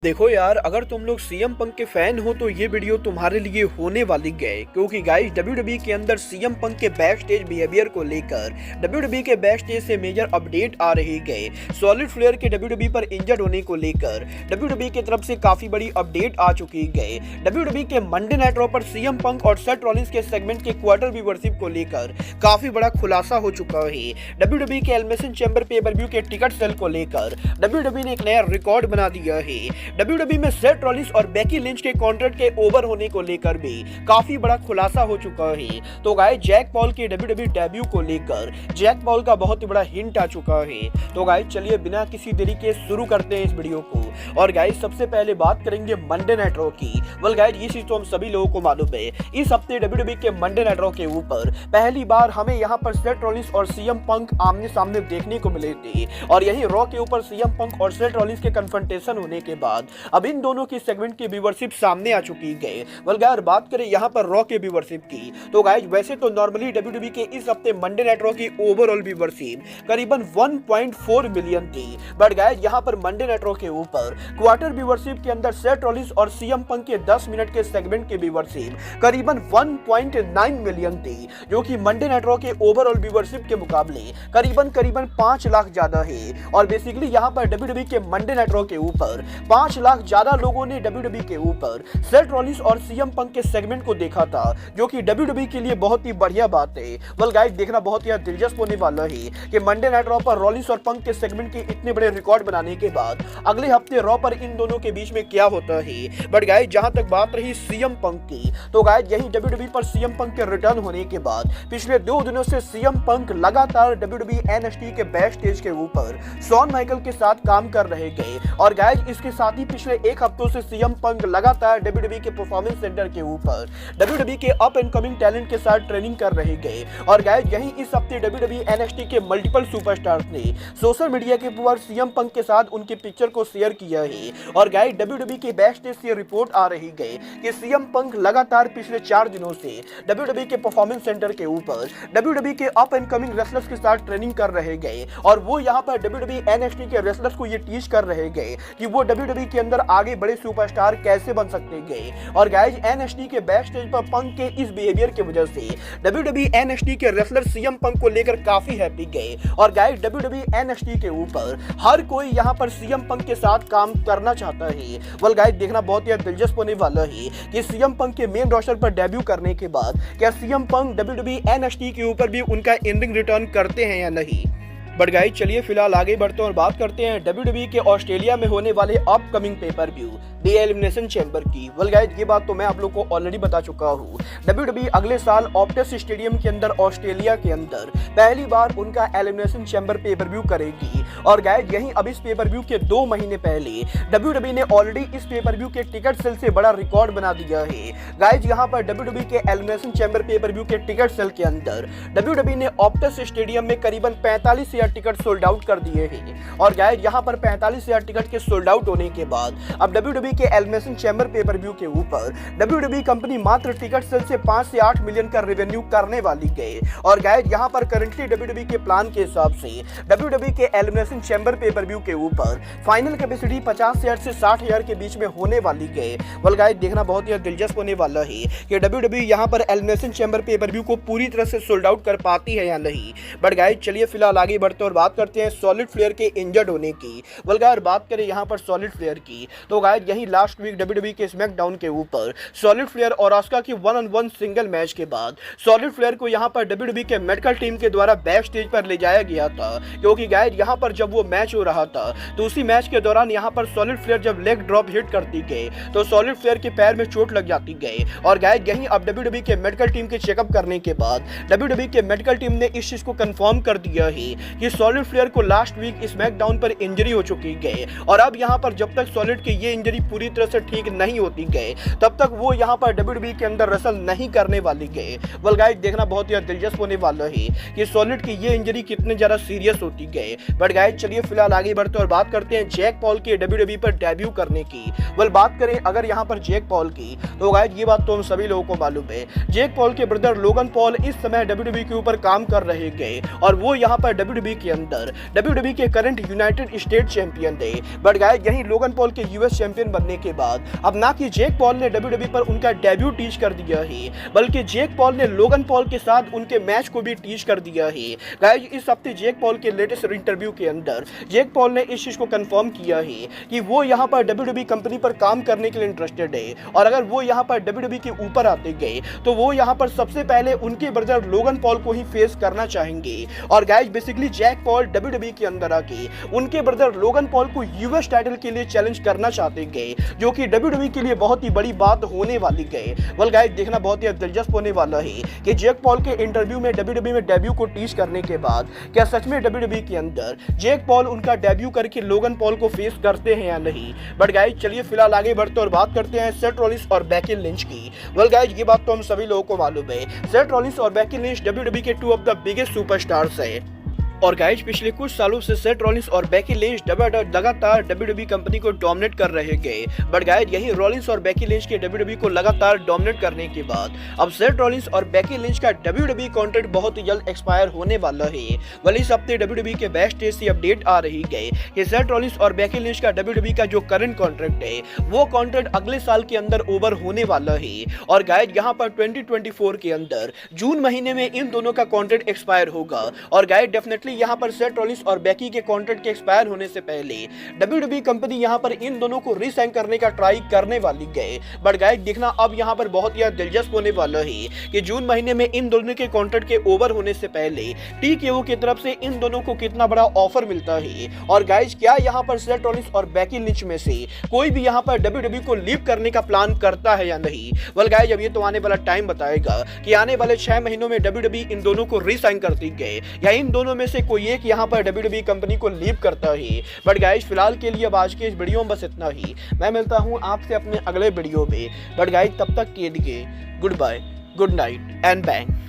देखो यार, अगर तुम लोग सीएम पंक के फैन हो तो ये वीडियो तुम्हारे लिए होने वाली है, क्योंकि गाइस डब्ल्यूडब्ल्यूई के अंदर सीएम पंक के बैक स्टेज बिहेवियर को लेकर डब्ल्यूडब्ल्यूई के बैक स्टेज से मेजर अपडेट आ रही है। सॉलिड फ्लेयर के डब्ल्यूडब्ल्यूई पर इंजर्ड होने को लेकर डब्ल्यूडब्ल्यूई की तरफ से काफी बड़ी अपडेट आ चुकी है। डब्ल्यूडब्ल्यूई के मंडे नाइट रॉ पर सीएम पंक और सेथ रॉलिंस के सेगमेंट के क्वार्टर व्यूवरशिप को लेकर काफी बड़ा खुलासा हो चुका है। डब्ल्यूडब्ल्यूई के एलिमिनेशन चैंबर पे पर व्यू के टिकट सेल को लेकर डब्ल्यूडब्ल्यूई ने एक नया रिकॉर्ड बना दिया है। डब्ल्यूडब्ल्यूई में सेथ रॉलिंस और बेकी लिंच के कॉन्ट्रैक्ट के ओवर होने को लेकर भी काफी बड़ा खुलासा हो चुका है। तो गाइस जैक पॉल के डब्ल्यूडब्ल्यूई डेब्यू को लेकर जैक पॉल का बहुत ही बड़ा हिंट आ चुका है। तो गाइस चलिए बिना किसी देरी के शुरू करते हैं इस वीडियो को। और गाइस सबसे पहले बात करेंगे मंडे नाइट रॉ की। वेल गाइस ये चीज तो हम सभी लोगों को मालूम है, इस हफ्ते डब्ल्यूडब्ल्यूई के मंडे नाइट रॉ के ऊपर पहली बार हमें यहाँ पर सेथ रॉलिंस और सीएम पंक आमने सामने देखने को मिले थे। और यही रॉ के ऊपर सीएम पंक और सेथ रॉलिंस के कन्फ्रंटेशन होने के बाद अब इन दोनों की सेगमेंट की व्यूवरशिप सामने आ चुकी है। वेल गाइस बात करें यहाँ पर रॉ के व्यूवरशिप की, तो गाइस वैसे तो नॉर्मली डब्ल्यूडब्ल्यूई के इस हफ्ते मंडे नाइट रॉ की ओवरऑल व्यूवरशिप करीबन 1.4 मिलियन थी। बट गाइस यहाँ पर मंडे नाइट रॉ के ऊपर क्वार्टर व्यूवरशिप के अंदर सेथ रॉलिंस और सीएम पंक के 10 मिनट के सेगमेंट की व्यूवरशिप करीबन 1.9 मिलियन थी, जो कि मंडे नाइट रॉ के ओवरऑल व्यूवरशिप के मुकाबले करीबन 5 लाख ज्यादा है। और बेसिकली यहाँ पर डब्ल्यूडब्ल्यूई के मंडे नाइट रॉ के ऊपर 5 लाख ज्यादा लोगों ने डब्ल्यूडब्ल्यूई के ऊपर सेथ रॉलिंस और सीएम पंक के सेगमेंट को देखा था, जो कि डब्ल्यूडब्ल्यूई के लिए बहुत ही बढ़िया बात है। वेल गाइस देखना बहुत ही दिलचस्प होने वाला है कि मंडे नाइट रॉ पर रॉलिंस और पंक के सेगमेंट के इतने बड़े रिकॉर्ड बनाने के बाद अगले हफ्ते रॉ पर इन दोनों के बीच में क्या होता है। बट गाइस जहां तक बात रही सीएम पंक की, तो गाइस यही डब्ल्यूडब्ल्यूई पर सीएम पंक के रिटर्न होने के बाद पिछले 2 दिनों से सीएम पंक लगातार डब्ल्यूडब्ल्यूई एनएक्सटी के बैक स्टेज के ऊपर शॉन माइकल के साथ काम कर रहे गए। और गाइस इसके साथ ही पिछले 1 हफ्तों से सीएम पंक लगातार डब्ल्यूडब्ल्यूई के परफॉर्मेंस सेंटर के ऊपर डब्ल्यूडब्ल्यूई के अप एंड कमिंग टैलेंट के साथ ट्रेनिंग कर रहे गए। और गाइस यही इस हफ्ते डब्ल्यूडब्ल्यूई एनएक्सटी के मल्टीपल सुपरस्टार्स ने सोशल मीडिया के ऊपर सीएम पंक के साथ उनकी पिक्चर को शेयर किया है। और गाइस डब्ल्यूडब्ल्यूई के बैक स्टेज से रिपोर्ट आ रही है कि सीएम पंक लगातार पिछले 4 दिनों से डब्ल्यूडब्ल्यूई के परफॉर्मेंस सेंटर के ऊपर डब्ल्यूडब्ल्यूई के अप एंड कमिंग रेसलर्स के साथ ट्रेनिंग कर रहे गए। और वो यहाँ पर डब्ल्यूडब्ल्यूई एनएक्सटी के रेसलर्स को ये टीच कर रहे गए कि वो डब्ल्यूडब्ल्यूई के अंदर आगे बड़े सुपरस्टार कैसे बन सकते गए। और गाइस एनएक्सटी के बैक स्टेज पर पंक के इस बिहेवियर की वजह से डब्ल्यूडब्ल्यूई एनएक्सटी के रेसलर सीएम पंक को लेकर काफी हैप्पी गए। और गाइस डब्ल्यूडब्ल्यूई एनएक्सटी के ऊपर हर कोई यहाँ पर सीएम पंक के साथ काम करना चाहता है। वेल गाइस देखना बहुत ही दिलचस्प होने वाला है कि सीएम पंक के मेन रोस्टर पर डेब्यू करने के बाद क्या सीएम पंक डब्ल्यूडब्ल्यूई एनएक्सटी के ऊपर भी उनका इन-रिंग रिटर्न करते हैं या नहीं। बट गाइस चलिए फिलहाल आगे बढ़ते हैं और बात करते हैं डब्ल्यूडब्ल्यूई के ऑस्ट्रेलिया में होने वाले अपकमिंग पेपर व्यू दी एलिमिनेशन चैंबर की। वेल गाइस ये बात तो मैं आप लोग को ऑलरेडी बता चुका हूँ। डब्ल्यूडब्ल्यूई अगले साल ऑप्टस स्टेडियम के अंदर ऑस्ट्रेलिया के अंदर पहली बार उनका एलिमिनेशन चैंबर पेपर व्यू करेगी। और गाइस यही अब इस पेपर व्यू के 2 महीने पहले डब्ल्यूडब्ल्यूई ने ऑलरेडी इस पेपर व्यू के टिकट सेल से बड़ा रिकॉर्ड बना दिया है। गाइस यहाँ पर डब्ल्यूडब्ल्यूई के एलिमिनेशन चैंबर पेपर व्यू के टिकट सेल के अंदर डब्ल्यूडब्ल्यूई ने ऑप्टस स्टेडियम में करीबन 45,000 टिकट सोल्ड आउट कर दिए हैं। और गाइस यहाँ पर 45,000 टिकट के सोल्ड आउट होने के बाद अब डब्ल्यूडब्ल्यूई के एलिमिनेशन चैंबर पेपर व्यू के ऊपर डब्ल्यूडब्ल्यूई कंपनी मात्र टिकट सेल से 5 से 8 मिलियन का रेवेन्यू करने वाली है। और गाइस यहाँ पर करंटली डब्ल्यूडब्ल्यूई के प्लान के हिसाब से डब्ल्यूडब्ल्यूई के एलिमिनेशन चैंबर पेपर व्यू के ऊपर फाइनल कैपेसिटी 50,000 से 60,000 के बीच में होने वाली है। वेल गाइस देखना बहुत ही दिलचस्प होने वाला है कि डब्ल्यूडब्ल्यूई यहाँ पर एलिमिनेशन चैंबर पेपर व्यू को पूरी तरह से सोल्ड आउट कर पाती है या नहीं। बट गाइस चलिए फिलहाल आगे बढ़ते और बात करते हैं सॉलिड फ्लेयर के इंजर्ड होने की। वेल गाइस बात करें यहाँ पर सॉलिड फ्लेयर की, तो गाइस यही लास्ट वीक डब्ल्यूडब्ल्यूई के स्मैकडाउन के ऊपर सॉलिड फ्लेयर और ऑस्का की 1-on-1 सिंगल मैच के बाद सॉलिड फ्लेयर को यहाँ पर डब्ल्यूडब्ल्यूई के मेडिकल टीम के द्वारा बैक स्टेज पर ले जाया गया था। क्योंकि गाइस यहाँ पर जब वो मैच हो रहा था तो उसी मैच के दौरान यहाँ पर सॉलिड फ्लेयर जब लेग ड्रॉप हिट करती गई तो सॉलिड फ्लेयर के पैर में चोट लग जाती गई। और गाइस यही अब डब्ल्यूडब्ल्यूई के मेडिकल टीम के चेकअप करने के बाद डब्ल्यूडब्ल्यूई के मेडिकल टीम ने इस चीज को कंफर्म कर दिया है कि सॉलिड फ्लेयर को लास्ट वीक स्मैकडाउन पर इंजरी हो चुकी है। और अब यहाँ पर जब तक सॉलिड की ये इंजरी पूरी तरह से ठीक नहीं होती गए तब तक वो यहाँ पर डब्ल्यूडब्ल्यूई के अंदर रेसल नहीं करने वाली गए। वेल गाइस देखना बहुत ही दिलचस्प होने वाला है कि सॉलिड की ये इंजरी कितने ज्यादा सीरियस होती गए। बट गाइस चलिए फिलहाल आगे बढ़ते और बात करते हैं जैक पॉल के डब्ल्यूडब्ल्यूई पर डेब्यू करने की। वेल बात करें अगर यहाँ पर जैक पॉल की, तो गाइस ये बात तो हम सभी लोगों को मालूम है, जैक पॉल के ब्रदर लोगन पॉल इस समय डब्ल्यूडब्ल्यूई के ऊपर काम कर रहे गए। और वो यहाँ पर डब्ल्यूडब्ल्यूई WWE के अंदर WWE के करंट यूनाइटेड स्टेट चैंपियन थे। बट गाइस यहीं लोगन पॉल के यूएस चैंपियन बनने के बाद अब ना कि जेक पॉल ने WWE पर उनका डेब्यू टीच कर दिया है, बल्कि जेक पॉल ने लोगन पॉल के साथ उनके मैच को भी टीच कर दिया है। गाइस इस हफ्ते जेक पॉल के लेटेस्ट इंटरव्यू के अंदर जेक पॉल ने इस चीज को कंफर्म किया है कि वो यहाँ पर WWE कंपनी पर काम करने के लिए इंटरेस्टेड है, और अगर वो यहाँ पर WWE के ऊपर आते गए तो वो यहाँ पर सबसे पहले उनके ब्रदर लोगन पॉल को ही फेस करना चाहेंगे। और guys basically Jake Paul WWE के अंदर आके उनके ब्रदर लोगन पॉल को यूएस टाइटल के लिए चैलेंज करना चाहते गए, जो कि WWE के लिए बहुत ही बड़ी बात होने वाली गए। वेल गाइस देखना बहुत ही दिलचस्प होने वाला है कि जैक पॉल के इंटरव्यू में WWE में डेब्यू को टीच करने के बाद क्या सच में WWE के अंदर जैक पॉल उनका डेब्यू करके लोगन पॉल को फेस करते हैं या नहीं। बट गाइस चलिए फिलहाल आगे बढ़ते और बात करते हैं सेथ रॉलिंस और बेकी लिंच की। वेल गाइस ये बात तो हम सभी लोगों को मालूम है, सेथ रॉलिंस और बेकी लिंच WWE के two of the biggest superstars हैं। और गाइस पिछले कुछ सालों से सेथ रॉलिंस और बेकी लिंच लगातार WWE कंपनी को डोमिनेट कर रहे गए। बट गाइस यही रॉलिंस और बेकी लिंच के WWE को लगातार डोमिनेट करने के बाद अब सेथ रॉलिंस और बेकी लिंच का WWE कॉन्ट्रैक्ट बहुत ही जल्द एक्सपायर होने वाला है। वल इस हफ्ते WWE के बैक स्टेज से अपडेट आ रही गई कि सेथ रॉलिंस और बेकी लिंच का WWE का जो करंट कॉन्ट्रैक्ट है वो कॉन्ट्रैक्ट अगले साल के अंदर ओवर होने वाला है। और गाइस यहाँ पर 2024 के अंदर जून महीने में इन दोनों का कॉन्ट्रैक्ट एक्सपायर होगा। और गाइस डेफिनेटली यहाँ पर सेथ रॉलिंस और बेकी के कॉन्ट्रैक्ट के एक्सपायर होने से पहले WWE कंपनी यहाँ पर इन दोनों को रीसाइन करने का ट्राई करने वाली गए। बट गाइस देखना अब यहाँ पर बहुत ही दिलचस्प होने वाला है कि जून महीने में इन दोनों के कॉन्ट्रैक्ट के ओवर होने से पहले TKO की तरफ से इन दोनों को कितना बड़ा ऑफर मिलता है। और गाइस क्या यहाँ पर सेथ रॉलिंस और बेकी लिंच में से कोई भी यहाँ पर WWE को लीव करने का प्लान करता है या नहीं। वेल गाइस अब ये तो आने वाला टाइम बताएगा कि आने वाले 6 महीनों में WWE इन दोनों को रीसाइन करती गए या इन दोनों में से कोई एक यहाँ पर WWE कंपनी को लीव करता है। बट गाइस फिलहाल के लिए अब आज के इस वीडियो में बस इतना ही। मैं मिलता हूँ आपसे अपने अगले वीडियो में। बट गाइस तब तक के लिए goodbye, good night and bang.